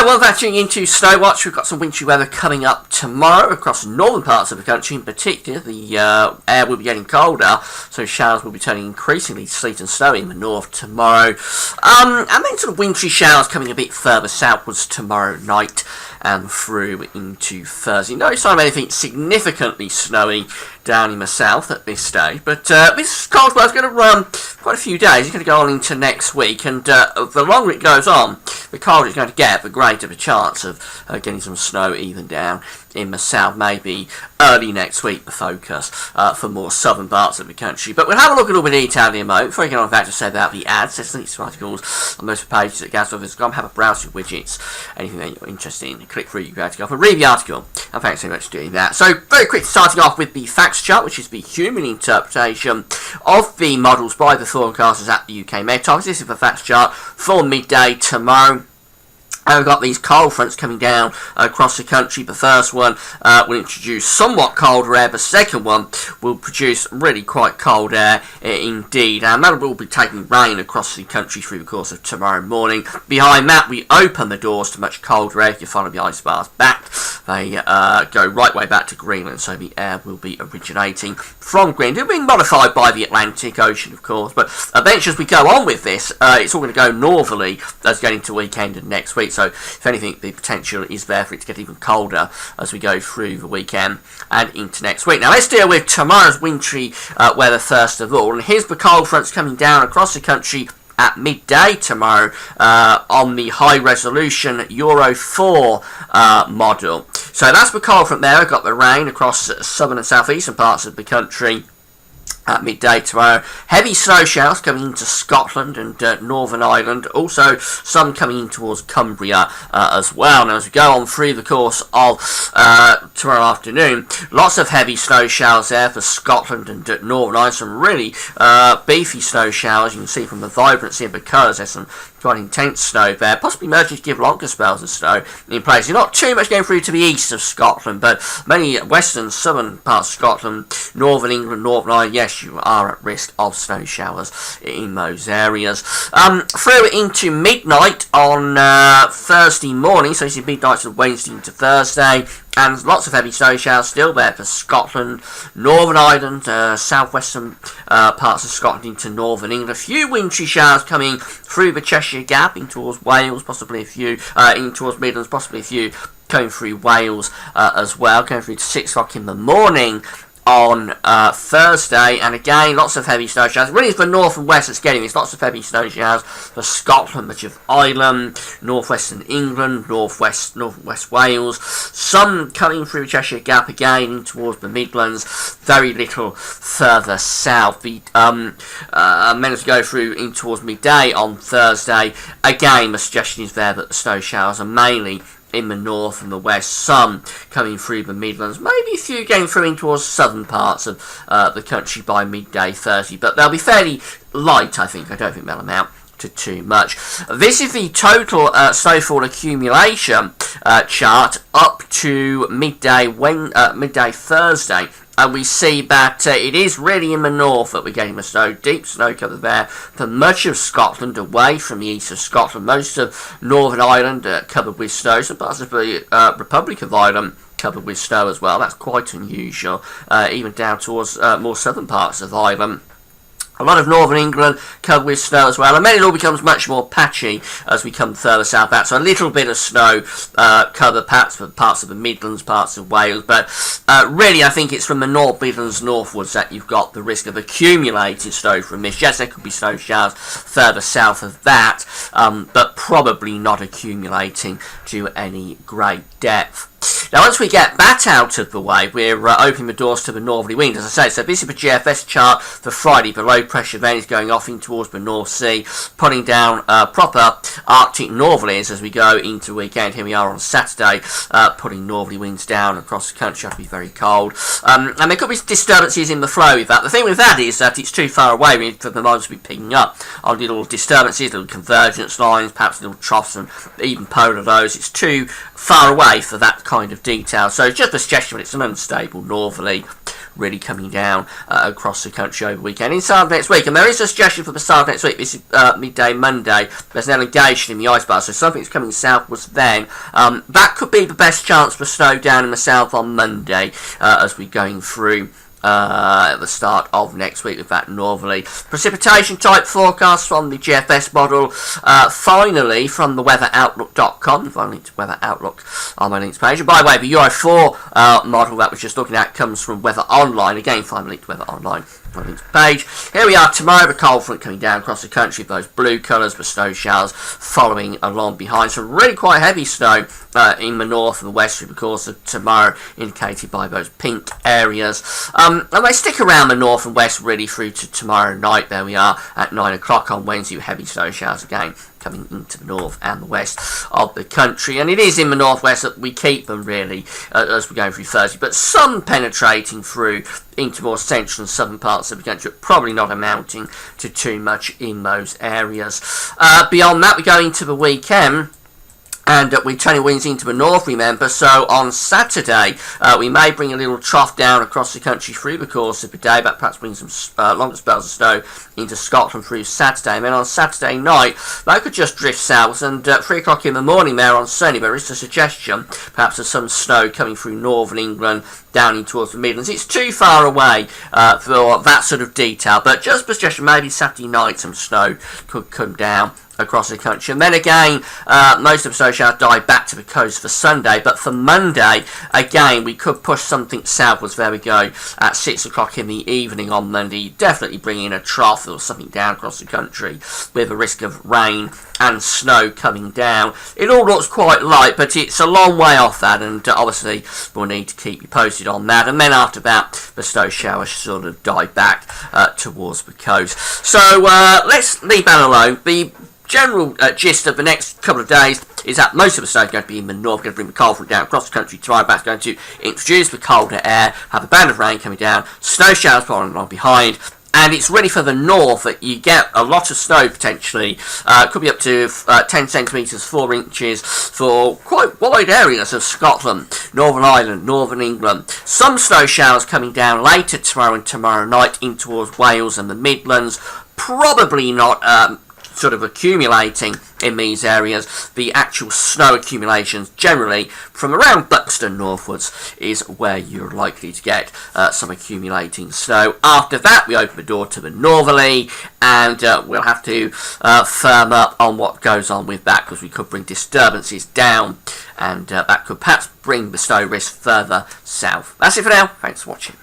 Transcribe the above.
Well, venturing into Snow Watch, we've got some wintry weather coming up tomorrow across the northern parts of the country. In particular, the air will be getting colder, so showers will be turning increasingly to sleet and snow in the north tomorrow. And then sort of wintry showers coming a bit further southwards tomorrow night and through into Thursday. No sign of anything significantly snowy down in the south at this stage, but this cold spell is going to run quite a few days. It's going to go on into next week, and the longer it goes on, the colder it's going to get, the greater the chance of getting some snow even down in the south. Maybe early next week the focus for more southern parts of the country. But we'll have a look at all the detail in a moment. Before we get on back to say about the ads, there's links to articles on most pages at gasoffice.com. Have a browse through widgets, anything that you're interested in, click through your article and read the article. And thanks so much for doing that. So very quick, starting off with the facts chart, which is the human interpretation of the models by the forecasters at the UK Met Office. This is the facts chart for midday tomorrow. And we've got these cold fronts coming down across the country. The first one will introduce somewhat colder air. The second one will produce really quite cold air indeed. And that will be taking rain across the country through the course of tomorrow morning. Behind that, we open the doors to much colder air. If you follow the ice bars back, they go right way back to Greenland. So the air will be originating from Greenland. It'll be modified by the Atlantic Ocean, of course. But eventually, as we go on with this, it's all going to go northerly as getting to weekend and next week. So, if anything, the potential is there for it to get even colder as we go through the weekend and into next week. Now, let's deal with tomorrow's wintry weather first of all. And here's the cold fronts coming down across the country at midday tomorrow on the high-resolution Euro 4 model. So that's the cold front there. We've got the rain across southern and southeastern parts of the country at midday tomorrow. Heavy snow showers coming into Scotland and Northern Ireland. Also, some coming in towards Cumbria as well. Now, as we go on through the course of tomorrow afternoon, lots of heavy snow showers there for Scotland and Northern Ireland. Some really beefy snow showers. You can see from the vibrancy of the colours, there's some quite intense snow there, possibly emerging to give longer spells of snow in places. Not too much going through to the east of Scotland, but many western, southern parts of Scotland, northern England, Northern Ireland, yes, you are at risk of snow showers in those areas. Through into midnight on Thursday morning, so this is midnight of Wednesday into Thursday, and lots of heavy snow showers still there for Scotland, Northern Ireland, southwestern parts of Scotland into Northern England. A few wintry showers coming through the Cheshire Gap in towards Wales, possibly a few in towards Midlands, possibly a few going through Wales as well, going through to 6 o'clock in the morning on Thursday, and again lots of heavy snow showers. Really, it's the north and west that's getting this. Lots of heavy snow showers for Scotland, much of Ireland, northwestern England, northwest Wales. Some coming through Cheshire Gap again in towards the Midlands. Very little further south. The minutes go through in towards midday on Thursday. Again, the suggestion is there that the snow showers are mainly in the north and the west, some coming through the Midlands, maybe a few going through in towards southern parts of the country by midday Thursday, but they'll be fairly light, I think. I don't think they'll amount to too much. This is the total snowfall accumulation chart up to midday Thursday. And we see that it is really in the north that we're getting the snow, deep snow cover there for much of Scotland, away from the east of Scotland. Most of Northern Ireland covered with snow, some parts of the Republic of Ireland covered with snow as well. That's quite unusual, even down towards more southern parts of Ireland. A lot of northern England covered with snow as well, and then it all becomes much more patchy as we come further south out. So a little bit of snow cover parts of the Midlands, parts of Wales, but really I think it's from the North Midlands northwards that you've got the risk of accumulated snow from this. Yes, there could be snow showers further south of that, but probably not accumulating to any great depth. Now, once we get that out of the way, we're opening the doors to the northerly wind, as I say. So this is the GFS chart for Friday. The low pressure then is going off in towards the North Sea, putting down proper Arctic northerlies as we go into the weekend. Here we are on Saturday, putting northerly winds down across the country. It'll be very cold. And there could be disturbances in the flow with that. The thing with that is that it's too far away for the lines to be picking up on little disturbances, little convergence lines, perhaps little troughs and even polar lows. It's too far away for that kind of detail. So just a suggestion, it's an unstable northerly really coming down across the country over the weekend. Inside of next week, and there is a suggestion for the start of next week. This is midday Monday. There's an elongation in the ice bar, so something's coming southwards then. That could be the best chance for snow down in the south on Monday as we're going through at the start of next week with that northerly precipitation type forecast from the GFS model. Finally, from the weatheroutlook.com, if I link to Weather Outlook on my links page. And by the way, the Euro 4 model that we're just looking at comes from Weather Online. Again, find the link to Weather Online on my links page. Here we are tomorrow, the cold front coming down across the country with those blue colours, the snow showers following along behind. So really quite heavy snow in the north and the west through the course of tomorrow, indicated by those pink areas. And they stick around the north and west really through to tomorrow night. There we are at 9 o'clock on Wednesday with heavy snow showers again coming into the north and the west of the country. And it is in the northwest that we keep them really as we're going through Thursday, but some penetrating through into more central and southern parts of the country, but probably not amounting to too much in those areas. Beyond that, we go into the weekend. And we're turning winds into the north, remember. So on Saturday, we may bring a little trough down across the country through the course of the day, but perhaps bring some longer spells of snow into Scotland through Saturday. And then on Saturday night, that could just drift south. And at 3 o'clock in the morning there on Sunday, there is a suggestion, perhaps of some snow coming through northern England, down in towards the Midlands. It's too far away for that sort of detail, but just a suggestion, maybe Saturday night some snow could come down across the country. And then again, most of the snow showers die back to the coast for Sunday, but for Monday, again, we could push something southwards. There we go, at 6 o'clock in the evening on Monday, definitely bringing a trough or something down across the country with a risk of rain and snow coming down. It all looks quite light, but it's a long way off that, and obviously we'll need to keep you posted on that. And then after that, the snow showers sort of die back towards the coast. So let's leave that alone. The general gist of the next couple of days is that most of the snow is going to be in the north, going to bring the cold front down across the country tomorrow. That's going to introduce the colder air, have a band of rain coming down, snow showers following along behind. And it's really for the north that you get a lot of snow potentially. Could be up to 10 centimetres, 4 inches for quite wide areas of Scotland, Northern Ireland, Northern England. Some snow showers coming down later tomorrow and tomorrow night in towards Wales and the Midlands. Probably not sort of accumulating in these areas. The actual snow accumulations generally from around Buxton northwards is where you're likely to get some accumulating snow. After that, we open the door to the northerly, and we'll have to firm up on what goes on with that, because we could bring disturbances down, and that could perhaps bring the snow risk further south. That's it for now. Thanks for watching.